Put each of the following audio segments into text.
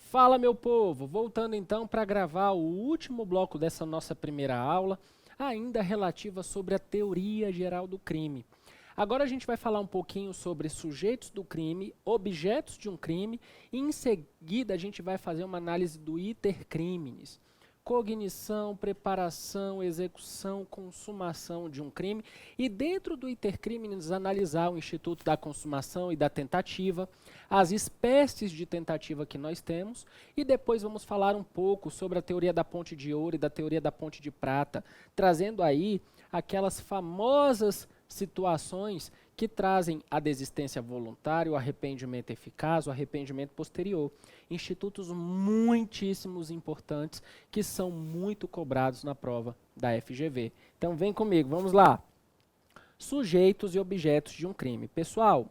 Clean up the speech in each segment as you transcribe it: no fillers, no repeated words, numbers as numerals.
Fala, meu povo! Voltando então para gravar o último bloco dessa nossa primeira aula, ainda relativa sobre a teoria geral do crime. Agora a gente vai falar um pouquinho sobre sujeitos do crime, objetos de um crime, e em seguida a gente vai fazer uma análise do iter criminis. Cognição, preparação, execução, consumação de um crime e dentro do iter criminis analisar o instituto da consumação e da tentativa, as espécies de tentativa que nós temos e depois vamos falar um pouco sobre a teoria da ponte de ouro e da teoria da ponte de prata, trazendo aí aquelas famosas situações que trazem a desistência voluntária, o arrependimento eficaz, o arrependimento posterior. Institutos muitíssimos importantes que são muito cobrados na prova da FGV. Então vem comigo, vamos lá. Sujeitos e objetos de um crime. Pessoal,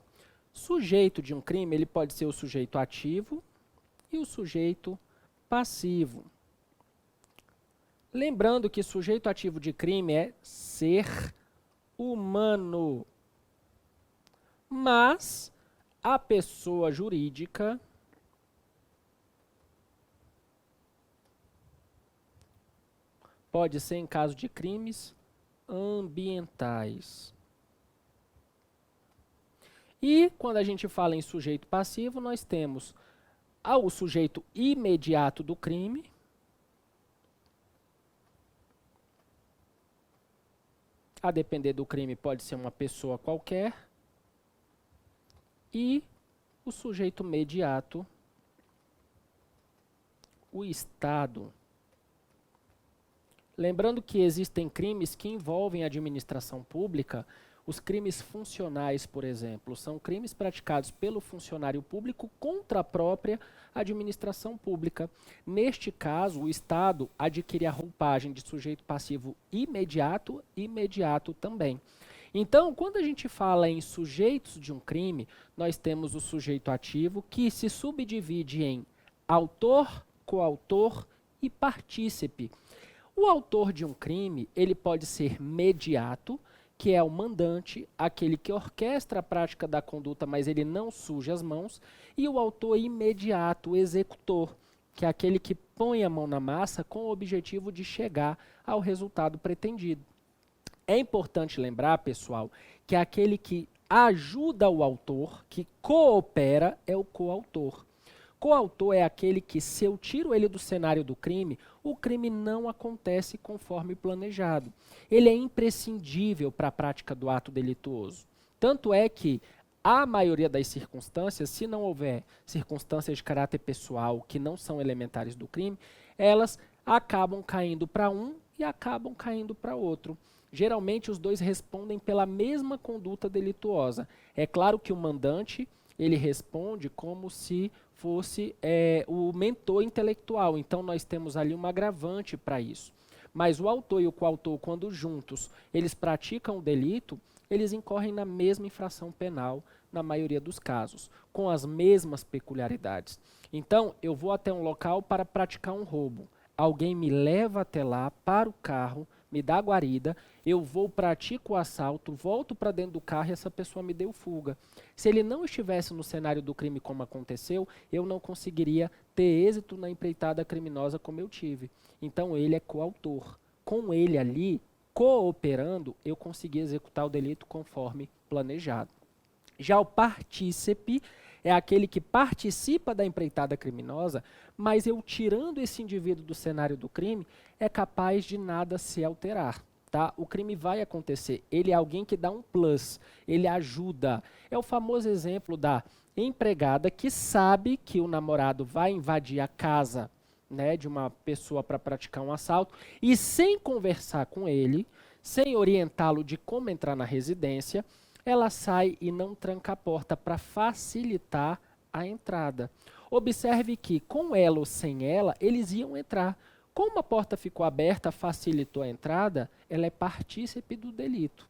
sujeito de um crime ele pode ser o sujeito ativo e o sujeito passivo. Lembrando que sujeito ativo de crime é ser humano. Mas a pessoa jurídica pode ser em caso de crimes ambientais. E quando a gente fala em sujeito passivo, nós temos o sujeito imediato do crime, a depender do crime pode ser uma pessoa qualquer, e o sujeito mediato, o Estado. Lembrando que existem crimes que envolvem a administração pública. Os crimes funcionais, por exemplo, são crimes praticados pelo funcionário público contra a própria administração pública. Neste caso, o Estado adquire a roupagem de sujeito passivo imediato e imediato também. Então, quando a gente fala em sujeitos de um crime, nós temos o sujeito ativo, que se subdivide em autor, coautor e partícipe. O autor de um crime, ele pode ser mediato, que é o mandante, aquele que orquestra a prática da conduta, mas ele não suja as mãos, e o autor imediato, o executor, que é aquele que põe a mão na massa com o objetivo de chegar ao resultado pretendido. É importante lembrar, pessoal, que aquele que ajuda o autor, que coopera, é o coautor. Coautor é aquele que, se eu tiro ele do cenário do crime, o crime não acontece conforme planejado. Ele é imprescindível para a prática do ato delituoso. Tanto é que, a maioria das circunstâncias, se não houver circunstâncias de caráter pessoal que não são elementares do crime, elas acabam caindo para um e acabam caindo para outro. Geralmente, os dois respondem pela mesma conduta delituosa. É claro que o mandante ele responde como se fosse o mentor intelectual. Então, nós temos ali um agravante para isso. Mas o autor e o coautor, quando juntos eles praticam o delito, eles incorrem na mesma infração penal, na maioria dos casos, com as mesmas peculiaridades. Então, eu vou até um local para praticar um roubo. Alguém me leva até lá, para o carro, me dá guarida, eu vou, pratico o assalto, volto para dentro do carro e essa pessoa me deu fuga. Se ele não estivesse no cenário do crime como aconteceu, eu não conseguiria ter êxito na empreitada criminosa como eu tive. Então ele é coautor. Com ele ali, cooperando, eu consegui executar o delito conforme planejado. Já o partícipe é aquele que participa da empreitada criminosa, mas eu tirando esse indivíduo do cenário do crime, é capaz de nada se alterar. Tá? O crime vai acontecer. Ele é alguém que dá um plus, ele ajuda. É o famoso exemplo da empregada que sabe que o namorado vai invadir a casa, né, de uma pessoa para praticar um assalto e sem conversar com ele, sem orientá-lo de como entrar na residência, ela sai e não tranca a porta para facilitar a entrada. Observe que, com ela ou sem ela, eles iam entrar. Como a porta ficou aberta, facilitou a entrada, ela é partícipe do delito.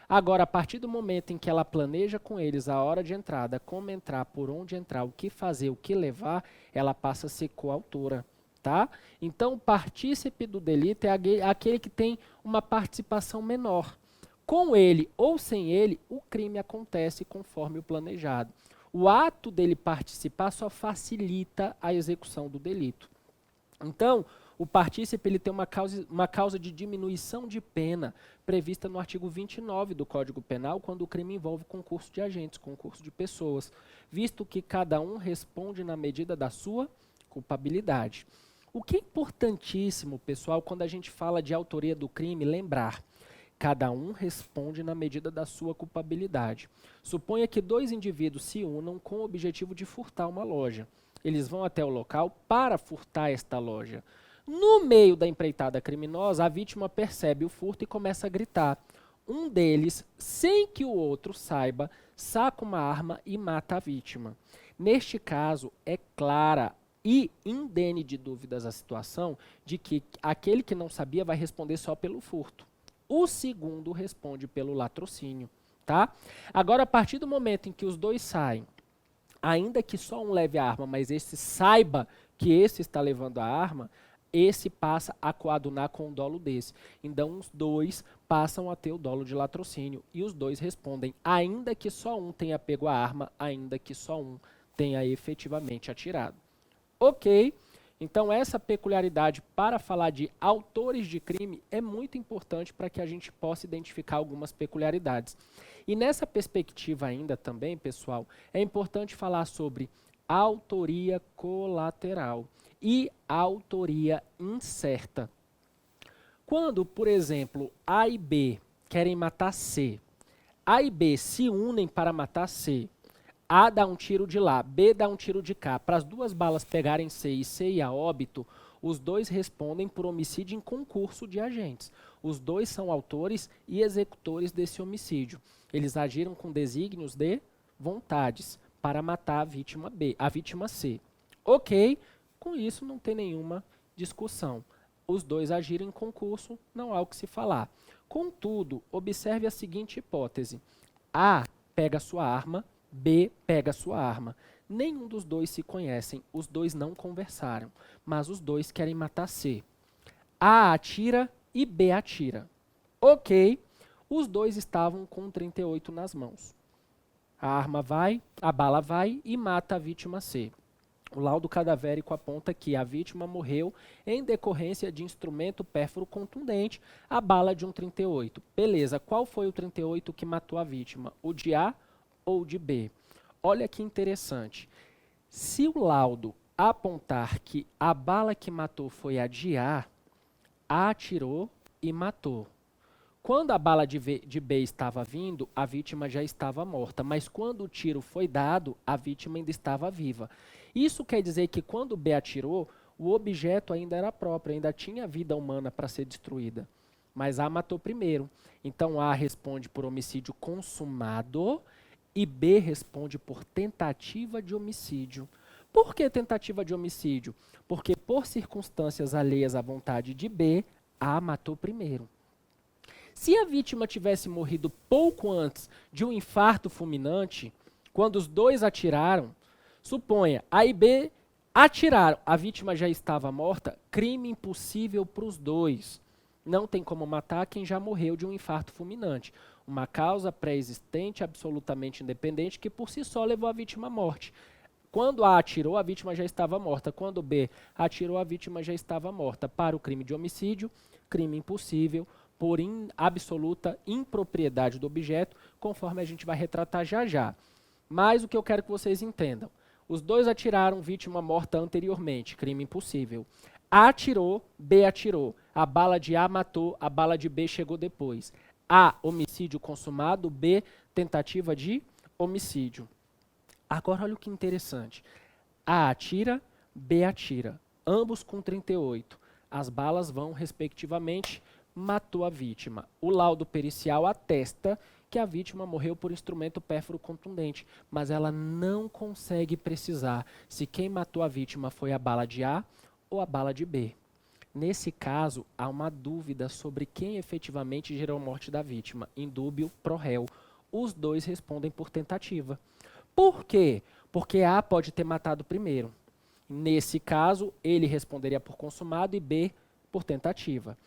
Agora, a partir do momento em que ela planeja com eles a hora de entrada, como entrar, por onde entrar, o que fazer, o que levar, ela passa a ser coautora. Tá? Então, o partícipe do delito é aquele que tem uma participação menor. Com ele ou sem ele, o crime acontece conforme o planejado. O ato dele participar só facilita a execução do delito. Então, o partícipe ele tem uma causa de diminuição de pena prevista no artigo 29 do Código Penal, quando o crime envolve concurso de agentes, concurso de pessoas, visto que cada um responde na medida da sua culpabilidade. O que é importantíssimo, pessoal, quando a gente fala de autoria do crime, lembrar: cada um responde na medida da sua culpabilidade. Suponha que dois indivíduos se unam com o objetivo de furtar uma loja. Eles vão até o local para furtar esta loja. No meio da empreitada criminosa, a vítima percebe o furto e começa a gritar. Um deles, sem que o outro saiba, saca uma arma e mata a vítima. Neste caso, é clara e indene de dúvidas a situação de que aquele que não sabia vai responder só pelo furto. O segundo responde pelo latrocínio, tá? Agora, a partir do momento em que os dois saem, ainda que só um leve a arma, mas esse saiba que esse está levando a arma, esse passa a coadunar com o dolo desse. Então, os dois passam a ter o dolo de latrocínio e os dois respondem, ainda que só um tenha pego a arma, ainda que só um tenha efetivamente atirado. Ok? Então, essa peculiaridade para falar de autores de crime é muito importante para que a gente possa identificar algumas peculiaridades. E nessa perspectiva ainda também, pessoal, é importante falar sobre autoria colateral e autoria incerta. Quando, por exemplo, A e B querem matar C, A e B se unem para matar C, A dá um tiro de lá, B dá um tiro de cá, para as duas balas pegarem C e C ir a óbito, os dois respondem por homicídio em concurso de agentes. Os dois são autores e executores desse homicídio. Eles agiram com desígnios de vontades para matar a vítima C. Ok? Com isso não tem nenhuma discussão. Os dois agiram em concurso, não há o que se falar. Contudo, observe a seguinte hipótese. A pega sua arma, B pega sua arma. Nenhum dos dois se conhecem, os dois não conversaram, mas os dois querem matar C. A atira e B atira. Ok, os dois estavam com 38 nas mãos. A bala vai e mata a vítima C. O laudo cadavérico aponta que a vítima morreu em decorrência de instrumento pérfuro contundente, a bala de um 38. Beleza, qual foi o 38 que matou a vítima? O de A ou o de B? Olha que interessante. Se o laudo apontar que a bala que matou foi a de A atirou e matou. Quando a bala de B estava vindo, a vítima já estava morta, mas quando o tiro foi dado, a vítima ainda estava viva. Isso quer dizer que quando B atirou, o objeto ainda era próprio, ainda tinha vida humana para ser destruída. Mas A matou primeiro. Então A responde por homicídio consumado e B responde por tentativa de homicídio. Por que tentativa de homicídio? Porque por circunstâncias alheias à vontade de B, A matou primeiro. Se a vítima tivesse morrido pouco antes de um infarto fulminante, quando os dois atiraram, suponha, A e B atiraram, a vítima já estava morta, crime impossível para os dois. Não tem como matar quem já morreu de um infarto fulminante. Uma causa pré-existente, absolutamente independente, que por si só levou a vítima à morte. Quando A atirou, a vítima já estava morta. Quando B atirou, a vítima já estava morta. Para o crime de homicídio, crime impossível, por absoluta impropriedade do objeto, conforme a gente vai retratar já já. Mas o que eu quero que vocês entendam. Os dois atiraram, vítima morta anteriormente, crime impossível. A atirou, B atirou. A bala de A matou, a bala de B chegou depois. A, homicídio consumado, B, tentativa de homicídio. Agora olha o que interessante. A atira, B atira. Ambos com 38. As balas vão, respectivamente, matou a vítima. O laudo pericial atesta que a vítima morreu por instrumento pérfuro contundente, mas ela não consegue precisar se quem matou a vítima foi a bala de A ou a bala de B. Nesse caso, há uma dúvida sobre quem efetivamente gerou a morte da vítima, indúbio pro réu. Os dois respondem por tentativa. Por quê? Porque A pode ter matado primeiro. Nesse caso, ele responderia por consumado e B por tentativa.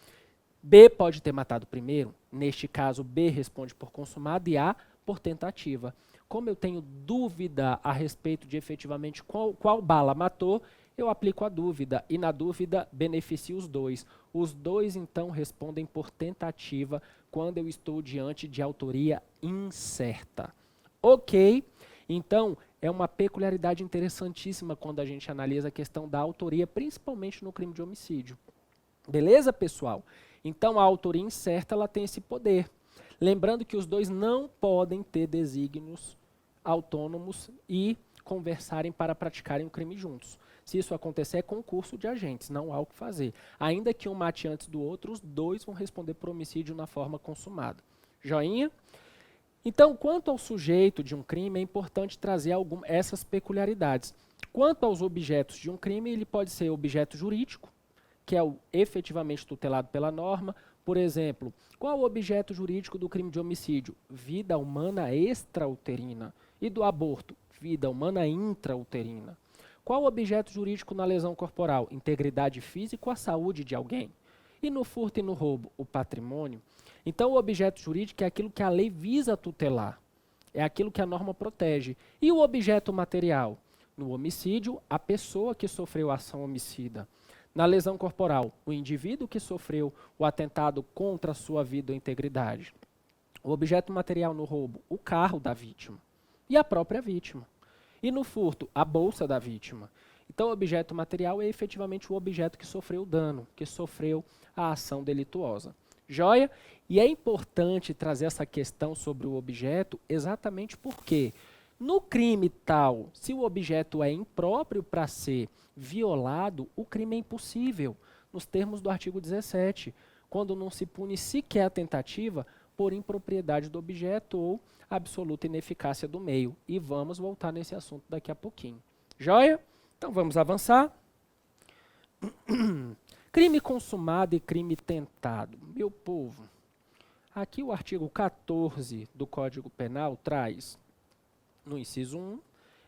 B pode ter matado primeiro. Neste caso, B responde por consumado e A por tentativa. Como eu tenho dúvida a respeito de efetivamente qual bala matou, eu aplico a dúvida e na dúvida beneficio os dois. Os dois então respondem por tentativa quando eu estou diante de autoria incerta. Ok? Então, é uma peculiaridade interessantíssima quando a gente analisa a questão da autoria, principalmente no crime de homicídio. Beleza, pessoal? Então, a autoria incerta ela tem esse poder. Lembrando que os dois não podem ter desígnios autônomos e conversarem para praticarem um crime juntos. Se isso acontecer, é concurso de agentes, não há o que fazer. Ainda que um mate antes do outro, os dois vão responder por homicídio na forma consumada. Joinha? Então, quanto ao sujeito de um crime, é importante trazer essas peculiaridades. Quanto aos objetos de um crime, ele pode ser objeto jurídico, que é o efetivamente tutelado pela norma. Por exemplo, qual o objeto jurídico do crime de homicídio? Vida humana extrauterina. E do aborto? Vida humana intrauterina. Qual o objeto jurídico na lesão corporal? Integridade física ou a saúde de alguém. E no furto e no roubo? O patrimônio. Então, o objeto jurídico é aquilo que a lei visa tutelar. É aquilo que a norma protege. E o objeto material? No homicídio, a pessoa que sofreu a ação homicida. Na lesão corporal, o indivíduo que sofreu o atentado contra a sua vida ou integridade. O objeto material no roubo, o carro da vítima. E a própria vítima. E no furto, a bolsa da vítima. Então, o objeto material é efetivamente o objeto que sofreu o dano, que sofreu a ação delituosa. Joia? E é importante trazer essa questão sobre o objeto exatamente porque no crime tal, se o objeto é impróprio para ser violado, o crime é impossível, nos termos do artigo 17, quando não se pune sequer a tentativa por impropriedade do objeto ou absoluta ineficácia do meio. E vamos voltar nesse assunto daqui a pouquinho. Joia? Então vamos avançar. Crime consumado e crime tentado. Meu povo, aqui o artigo 14 do Código Penal traz, no inciso 1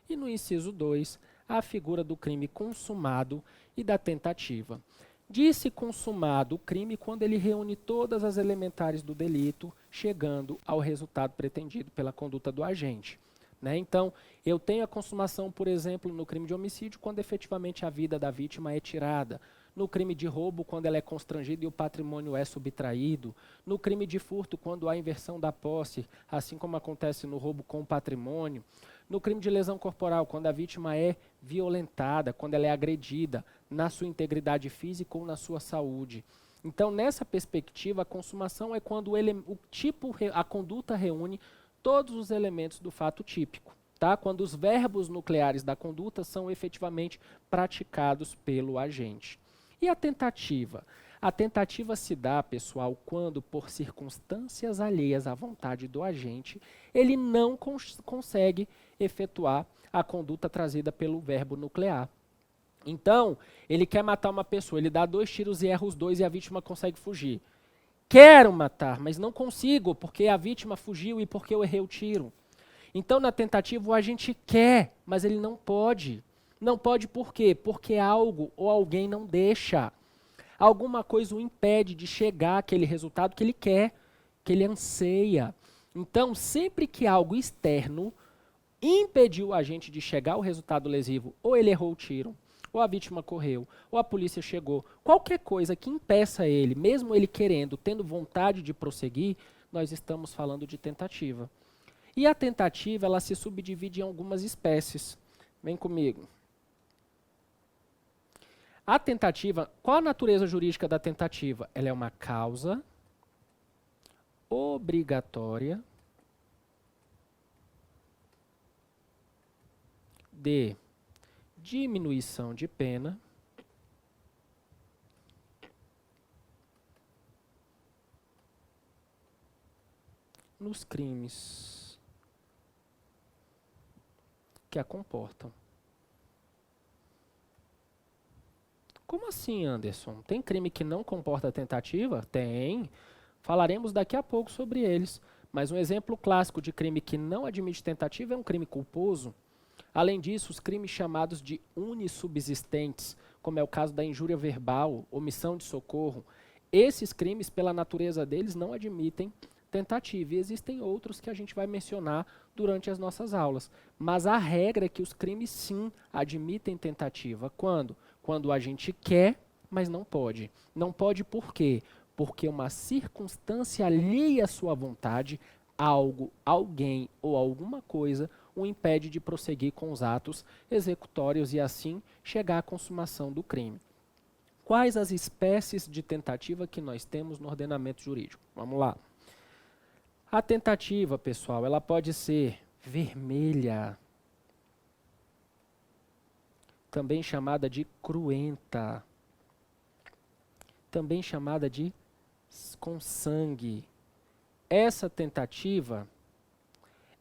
e no inciso 2, a figura do crime consumado e da tentativa. Diz-se consumado o crime quando ele reúne todas as elementares do delito, chegando ao resultado pretendido pela conduta do agente. Né? Então, eu tenho a consumação, por exemplo, no crime de homicídio, quando efetivamente a vida da vítima é tirada. No crime de roubo, quando ela é constrangida e o patrimônio é subtraído. No crime de furto, quando há inversão da posse, assim como acontece no roubo com o patrimônio. No crime de lesão corporal, quando a vítima é violentada, quando ela é agredida na sua integridade física ou na sua saúde. Então, nessa perspectiva, a consumação é quando a conduta reúne todos os elementos do fato típico, tá? Quando os verbos nucleares da conduta são efetivamente praticados pelo agente. E a tentativa? A tentativa se dá, pessoal, quando, por circunstâncias alheias à vontade do agente, ele não consegue efetuar a conduta trazida pelo verbo nuclear. Então, ele quer matar uma pessoa, ele dá 2 tiros e erra os 2 e a vítima consegue fugir. Quero matar, mas não consigo, porque a vítima fugiu e porque eu errei o tiro. Então, na tentativa, o agente quer, mas ele não pode. Não pode por quê? Porque algo ou alguém não deixa. Alguma coisa o impede de chegar àquele resultado que ele quer, que ele anseia. Então, sempre que algo externo impediu o agente de chegar ao resultado lesivo, ou ele errou o tiro, ou a vítima correu, ou a polícia chegou, qualquer coisa que impeça ele, mesmo ele querendo, tendo vontade de prosseguir, nós estamos falando de tentativa. E a tentativa, ela se subdivide em algumas espécies. Vem comigo. A tentativa, qual a natureza jurídica da tentativa? Ela é uma causa obrigatória de diminuição de pena nos crimes que a comportam. Como assim, Anderson? Tem crime que não comporta tentativa? Tem. Falaremos daqui a pouco sobre eles. Mas um exemplo clássico de crime que não admite tentativa é um crime culposo. Além disso, os crimes chamados de unissubsistentes, como é o caso da injúria verbal, omissão de socorro, esses crimes, pela natureza deles, não admitem tentativa. E existem outros que a gente vai mencionar durante as nossas aulas. Mas a regra é que os crimes, sim, admitem tentativa. Quando? Quando a gente quer, mas não pode. Não pode por quê? Porque uma circunstância alheia à sua vontade, algo, alguém ou alguma coisa o impede de prosseguir com os atos executórios e assim chegar à consumação do crime. Quais as espécies de tentativa que nós temos no ordenamento jurídico? Vamos lá. A tentativa, pessoal, ela pode ser vermelha, também chamada de cruenta, também chamada de com sangue. Essa tentativa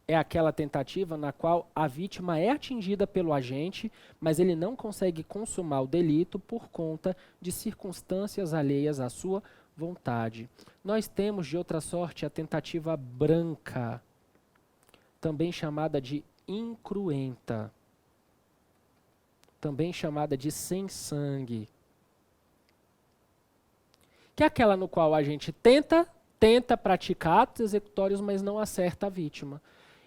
é aquela tentativa na qual a vítima é atingida pelo agente, mas ele não consegue consumar o delito por conta de circunstâncias alheias à sua vontade. Nós temos, de outra sorte, a tentativa branca, também chamada de incruenta, também chamada de sem sangue, que é aquela no qual a gente tenta praticar atos executórios, mas não acerta a vítima.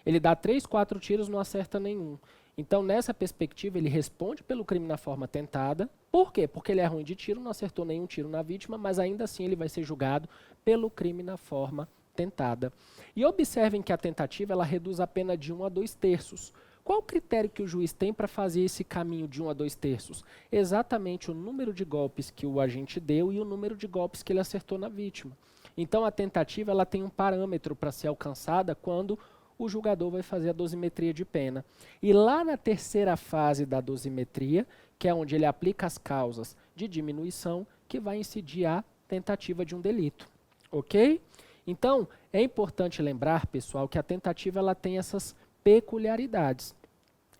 Ele dá 3, 4 tiros, não acerta nenhum. Então, nessa perspectiva, ele responde pelo crime na forma tentada. Por quê? Porque ele é ruim de tiro, não acertou nenhum tiro na vítima, mas ainda assim ele vai ser julgado pelo crime na forma tentada. E observem que a tentativa ela reduz a pena de 1 a 2 terços. Qual o critério que o juiz tem para fazer esse caminho de 1 a 2 terços? Exatamente o número de golpes que o agente deu e o número de golpes que ele acertou na vítima. Então, a tentativa ela tem um parâmetro para ser alcançada quando o julgador vai fazer a dosimetria de pena. E lá na terceira fase da dosimetria, que é onde ele aplica as causas de diminuição, que vai incidir a tentativa de um delito. Ok? Então, é importante lembrar, pessoal, que a tentativa ela tem essas peculiaridades.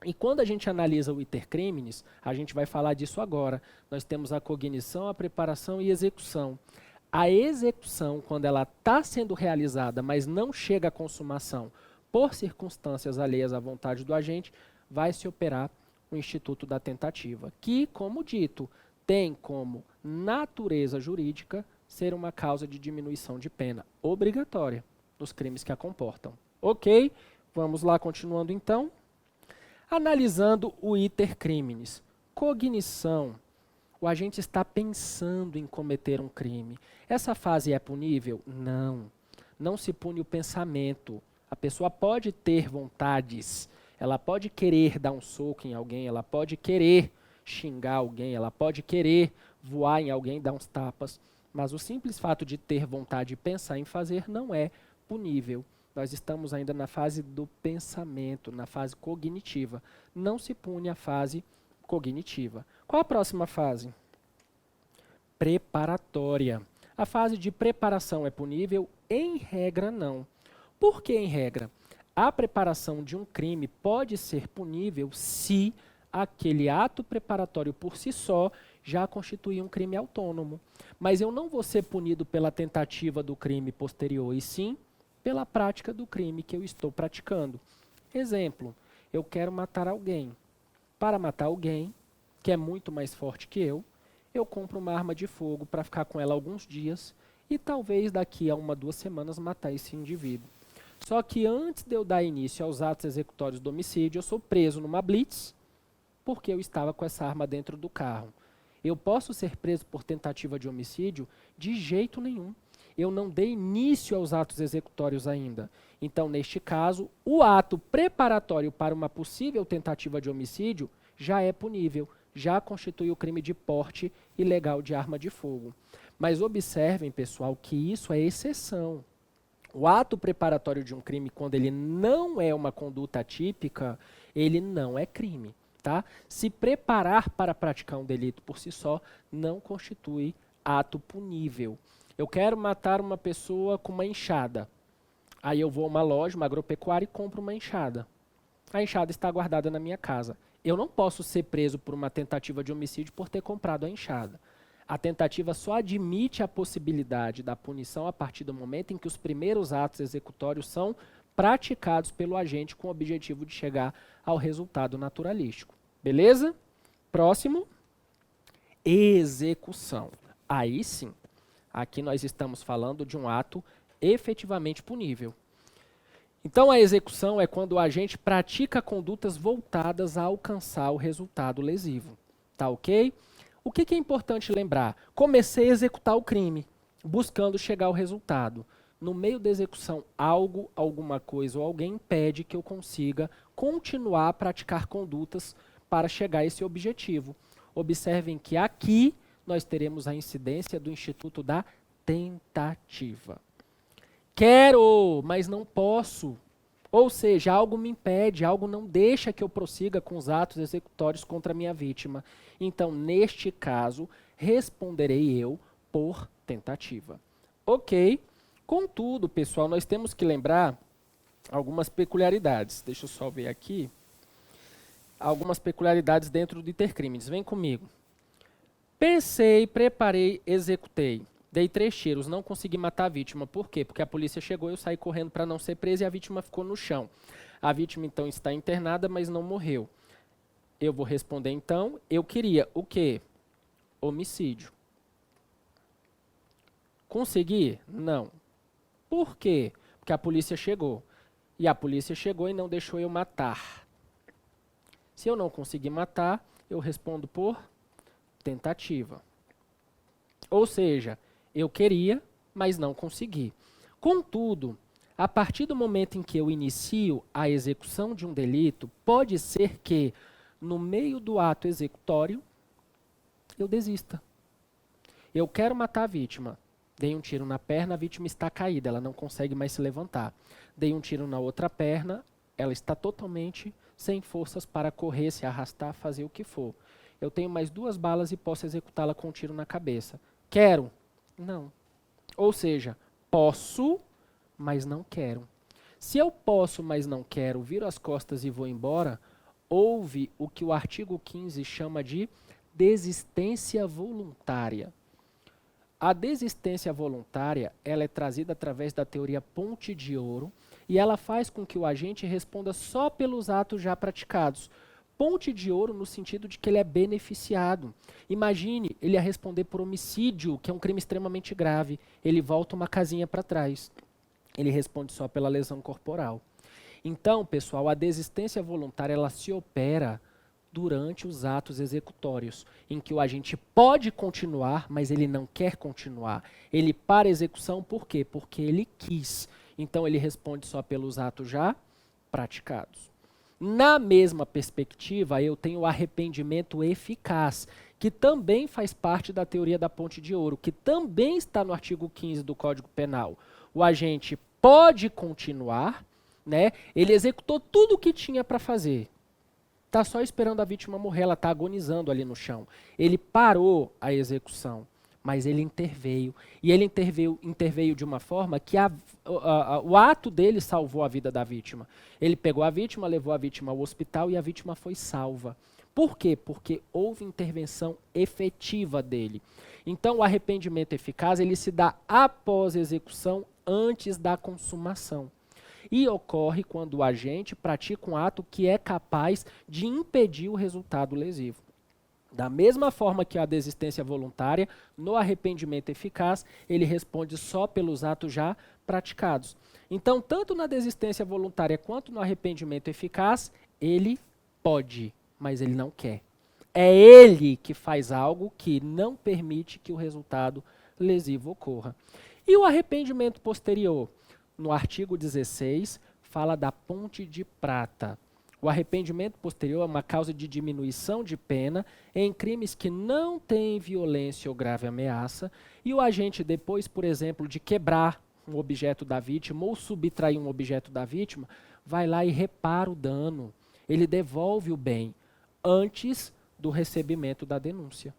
E quando a gente analisa o iter criminis, a gente vai falar disso agora. Nós temos a cognição, a preparação e execução. A execução, quando ela está sendo realizada, mas não chega à consumação, por circunstâncias alheias à vontade do agente, vai se operar o instituto da tentativa, que, como dito, tem como natureza jurídica ser uma causa de diminuição de pena obrigatória nos crimes que a comportam. Ok? Vamos lá, continuando então. Analisando o iter criminis. Cognição. O agente está pensando em cometer um crime. Essa fase é punível? Não. Não se pune o pensamento. A pessoa pode ter vontades, ela pode querer dar um soco em alguém, ela pode querer xingar alguém, ela pode querer voar em alguém, dar uns tapas, mas o simples fato de ter vontade e pensar em fazer não é punível. Nós estamos ainda na fase do pensamento, na fase cognitiva. Não se pune a fase cognitiva. Qual a próxima fase? Preparatória. A fase de preparação é punível? Em regra, não. Por que em regra? A preparação de um crime pode ser punível se aquele ato preparatório por si só já constitui um crime autônomo. Mas eu não vou ser punido pela tentativa do crime posterior, e sim pela prática do crime que eu estou praticando. Exemplo, eu quero matar alguém. Para matar alguém, que é muito mais forte que eu compro uma arma de fogo para ficar com ela alguns dias e talvez daqui a 1, 2 semanas matar esse indivíduo. Só que antes de eu dar início aos atos executórios do homicídio, eu sou preso numa blitz porque eu estava com essa arma dentro do carro. Eu posso ser preso por tentativa de homicídio? De jeito nenhum. Eu não dei início aos atos executórios ainda. Então, neste caso, o ato preparatório para uma possível tentativa de homicídio já é punível, já constitui o crime de porte ilegal de arma de fogo. Mas observem, pessoal, que isso é exceção. O ato preparatório de um crime, quando ele não é uma conduta típica, ele não é crime. Tá? Se preparar para praticar um delito por si só não constitui ato punível. Eu quero matar uma pessoa com uma enxada. Aí eu vou a uma loja, uma agropecuária, e compro uma enxada. A enxada está guardada na minha casa. Eu não posso ser preso por uma tentativa de homicídio por ter comprado a enxada. A tentativa só admite a possibilidade da punição a partir do momento em que os primeiros atos executórios são praticados pelo agente com o objetivo de chegar ao resultado naturalístico. Beleza? Próximo. Execução. Aí sim, aqui nós estamos falando de um ato efetivamente punível. Então, a execução é quando o agente pratica condutas voltadas a alcançar o resultado lesivo. Tá ok? O que é importante lembrar? Comecei a executar o crime, buscando chegar ao resultado. No meio da execução, algo, alguma coisa ou alguém impede que eu consiga continuar a praticar condutas para chegar a esse objetivo. Observem que aqui nós teremos a incidência do instituto da tentativa. Quero, mas não posso. Ou seja, algo me impede, algo não deixa que eu prossiga com os atos executórios contra a minha vítima. Então, neste caso, responderei eu por tentativa. Ok? Contudo, pessoal, nós temos que lembrar algumas peculiaridades. Deixa eu só ver aqui. Algumas peculiaridades dentro do intercrimes. Vem comigo. Pensei, preparei, executei. Dei 3 tiros, não consegui matar a vítima. Por quê? Porque a polícia chegou, eu saí correndo para não ser preso e a vítima ficou no chão. A vítima, então, está internada, mas não morreu. Eu vou responder, então, eu queria o quê? Homicídio. Consegui? Não. Por quê? Porque a polícia chegou. E a polícia chegou e não deixou eu matar. Se eu não conseguir matar, eu respondo por tentativa. Ou seja, eu queria, mas não consegui. Contudo, a partir do momento em que eu inicio a execução de um delito, pode ser que, no meio do ato executório, eu desista. Eu quero matar a vítima. Dei um tiro na perna, a vítima está caída, ela não consegue mais se levantar. Dei um tiro na outra perna, ela está totalmente sem forças para correr, se arrastar, fazer o que for. Eu tenho mais 2 balas e posso executá-la com um tiro na cabeça. Quero? Não. Ou seja, posso, mas não quero. Se eu posso, mas não quero, viro as costas e vou embora, houve o que o artigo 15 chama de desistência voluntária. A desistência voluntária, ela é trazida através da teoria Ponte de Ouro e ela faz com que o agente responda só pelos atos já praticados. Ponte de Ouro no sentido de que ele é beneficiado. Imagine, ele ia responder por homicídio, que é um crime extremamente grave. Ele volta uma casinha para trás. Ele responde só pela lesão corporal. Então, pessoal, a desistência voluntária ela se opera durante os atos executórios, em que o agente pode continuar, mas ele não quer continuar. Ele para a execução por quê? Porque ele quis. Então, ele responde só pelos atos já praticados. Na mesma perspectiva, eu tenho o arrependimento eficaz, que também faz parte da teoria da Ponte de Ouro, que também está no artigo 15 do Código Penal. O agente pode continuar, né? Ele executou tudo o que tinha para fazer. Está só esperando a vítima morrer, ela está agonizando ali no chão. Ele parou a execução, mas ele interveio. E ele interveio de uma forma que o ato dele salvou a vida da vítima. Ele pegou a vítima, levou a vítima ao hospital e a vítima foi salva. Por quê? Porque houve intervenção efetiva dele. Então, o arrependimento eficaz ele se dá após a execução, antes da consumação. E ocorre quando o agente pratica um ato que é capaz de impedir o resultado lesivo. Da mesma forma que a desistência voluntária, no arrependimento eficaz, ele responde só pelos atos já praticados. Então, tanto na desistência voluntária quanto no arrependimento eficaz, ele pode, mas ele não quer. É ele que faz algo que não permite que o resultado lesivo ocorra. E o arrependimento posterior? No artigo 16, fala da ponte de prata. O arrependimento posterior é uma causa de diminuição de pena em crimes que não têm violência ou grave ameaça e o agente, depois, por exemplo, de quebrar um objeto da vítima ou subtrair um objeto da vítima, vai lá e repara o dano. Ele devolve o bem antes do recebimento da denúncia.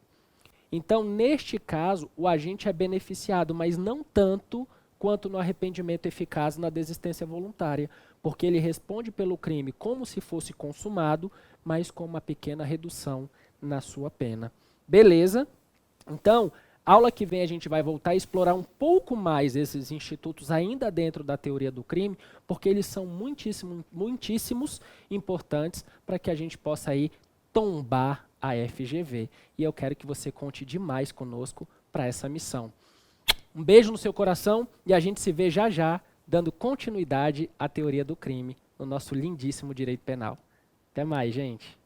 Então, neste caso, o agente é beneficiado, mas não tanto quanto no arrependimento eficaz na desistência voluntária, porque ele responde pelo crime como se fosse consumado, mas com uma pequena redução na sua pena. Beleza? Então, aula que vem a gente vai voltar a explorar um pouco mais esses institutos ainda dentro da teoria do crime, porque eles são muitíssimos importantes para que a gente possa aí tombar a FGV. E eu quero que você conte demais conosco para essa missão. Um beijo no seu coração e a gente se vê já já dando continuidade à teoria do crime no nosso lindíssimo direito penal. Até mais, gente.